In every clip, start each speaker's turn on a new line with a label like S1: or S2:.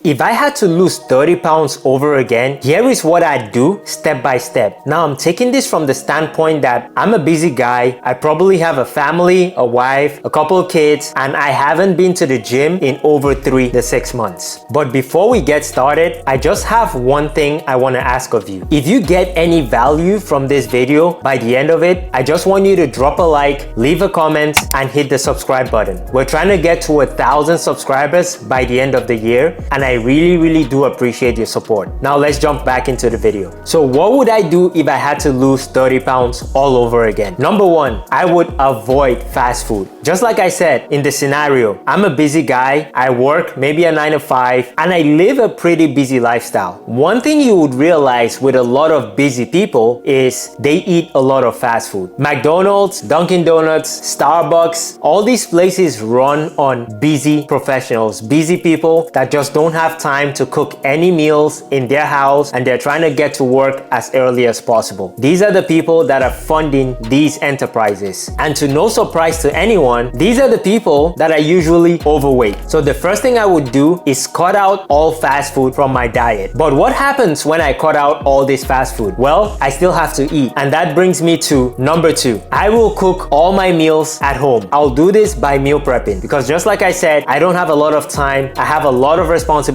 S1: If I had to lose 30 pounds over again, here is what I'd do step by step. Now I'm taking this from the standpoint that I'm a busy guy. I probably have a family, a wife, a couple of kids, and I haven't been to the gym in over 3 to 6 months. But before we get started, I just have one thing I want to ask of you. If you get any value from this video by the end of it, I just want you to drop a like, leave a comment, and hit the subscribe button. We're trying to get to 1,000 subscribers by the end of the year, and I really do appreciate your support. Now let's jump back into the video. So what would I do if I had to lose 30 pounds all over again? Number one, I would avoid fast food. Just like I said in the scenario, I'm a busy guy. I work maybe a 9 to 5 and I live a pretty busy lifestyle. One thing you would realize with a lot of busy people is they eat a lot of fast food. McDonald's, Dunkin' Donuts, Starbucks, all these places run on busy professionals, busy people that just don't have time to cook any meals in their house, and they're trying to get to work as early as possible. These are the people that are funding these enterprises. And to no surprise to anyone, these are the people that are usually overweight. So the first thing I would do is cut out all fast food from my diet. But what happens when I cut out all this fast food? Well, I still have to eat. And that brings me to number two. I will cook all my meals at home. I'll do this by meal prepping because just like I said, I don't have a lot of time. I have a lot of responsibilities.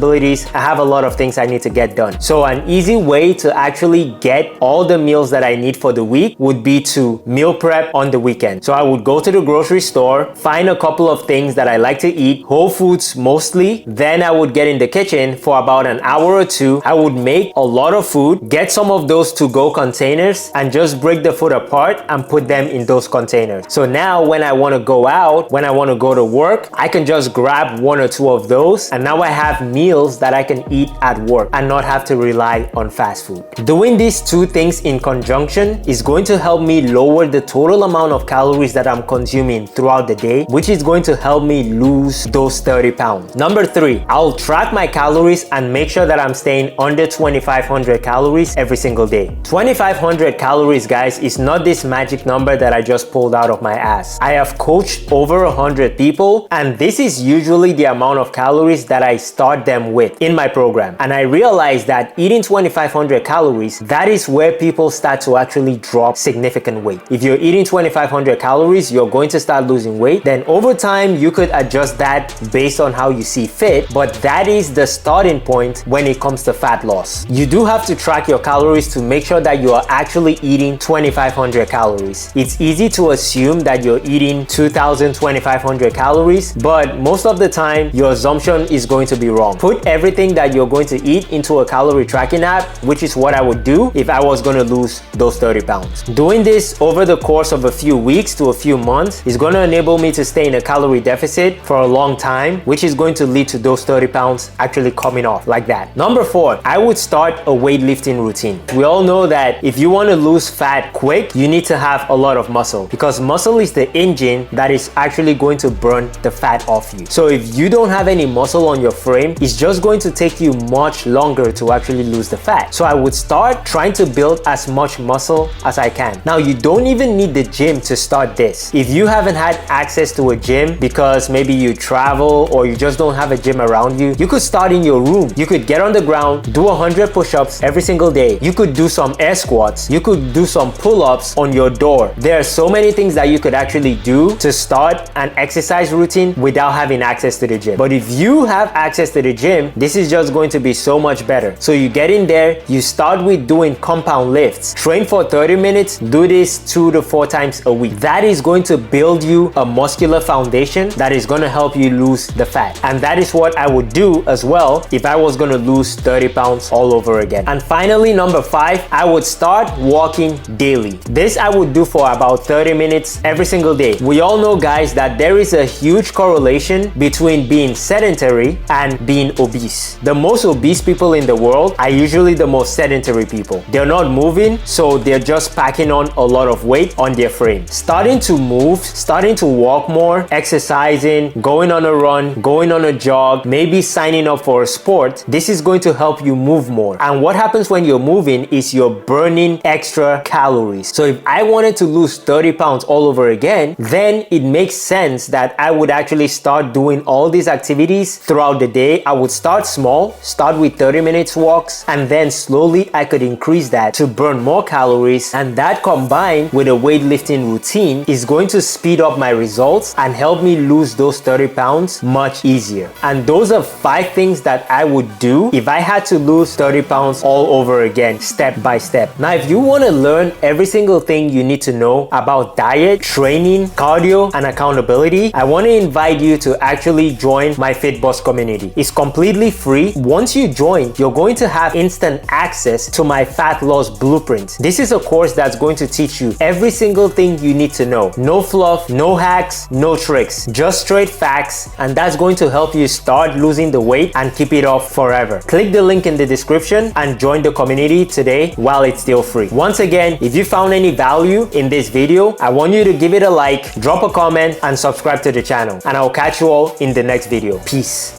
S1: I have a lot of things I need to get done. So an easy way to actually get all the meals that I need for the week would be to meal prep on the weekend. So I would go to the grocery store, find a couple of things that I like to eat, whole foods mostly. Then I would get in the kitchen for about an hour or two. I would make a lot of food, get some of those to-go containers and just break the food apart and put them in those containers. So now when I want to go out, when I want to go to work, I can just grab one or two of those and now I have meals that I can eat at work and not have to rely on fast food. Doing these two things in conjunction is going to help me lower the total amount of calories that I'm consuming throughout the day, which is going to help me lose those 30 pounds. Number three, I'll track my calories and make sure that I'm staying under 2,500 calories every single day. 2,500 calories, guys, is not this magic number that I just pulled out of my ass. I have coached over 100 people and this is usually the amount of calories that I start them with in my program. And I realized that eating 2,500 calories, that is where people start to actually drop significant weight. If you're eating 2,500 calories, you're going to start losing weight. Then over time, you could adjust that based on how you see fit, but that is the starting point when it comes to fat loss. You do have to track your calories to make sure that you are actually eating 2,500 calories. It's easy to assume that you're eating 2,000, 2,500 calories, but most of the time, your assumption is going to be wrong. Put everything that you're going to eat into a calorie tracking app, which is what I would do if I was going to lose those 30 pounds. Doing this over the course of a few weeks to a few months is going to enable me to stay in a calorie deficit for a long time, which is going to lead to those 30 pounds actually coming off like that. Number four, I would start a weightlifting routine. We all know that if you want to lose fat quick, you need to have a lot of muscle because muscle is the engine that is actually going to burn the fat off you. So if you don't have any muscle on your frame, it's just going to take you much longer to actually lose the fat. So I would start trying to build as much muscle as I can. Now you don't even need the gym to start this. If you haven't had access to a gym because maybe you travel or you just don't have a gym around you, you could start in your room. You could get on the ground, do 100 push-ups every single day. You could do some air squats. You could do some pull-ups on your door. There are so many things that you could actually do to start an exercise routine without having access to the gym. But if you have access to the gym, this is just going to be so much better. So you get in there, you start with doing compound lifts. Train for 30 minutes, do this 2 to 4 times a week. That is going to build you a muscular foundation that is going to help you lose the fat. And that is what I would do as well if I was going to lose 30 pounds all over again. And finally, number five, I would start walking daily. This I would do for about 30 minutes every single day. We all know, guys, that there is a huge correlation between being sedentary and being obese. The most obese people in the world are usually the most sedentary people. They're not moving, so they're just packing on a lot of weight on their frame. Starting to move, starting to walk more, exercising, going on a run, going on a jog, maybe signing up for a sport, this is going to help you move more. And what happens when you're moving is you're burning extra calories. So if I wanted to lose 30 pounds all over again, then it makes sense that I would actually start doing all these activities throughout the day. I would start small, start with 30 minutes walks, and then slowly I could increase that to burn more calories, and that combined with a weightlifting routine is going to speed up my results and help me lose those 30 pounds much easier. And those are 5 things that I would do if I had to lose 30 pounds all over again, step by step. Now, if you want to learn every single thing you need to know about diet, training, cardio, and accountability, I want to invite you to actually join my Fit Boss community. It's completely free. Once you join, you're going to have instant access to my fat loss blueprint. This is a course that's going to teach you every single thing you need to know. No fluff, no hacks, no tricks, just straight facts, and that's going to help you start losing the weight and keep it off forever. Click the link in the description and join the community today while it's still free. Once again, if you found any value in this video, I want you to give it a like, drop a comment, and subscribe to the channel. And I'll catch you all in the next video. Peace.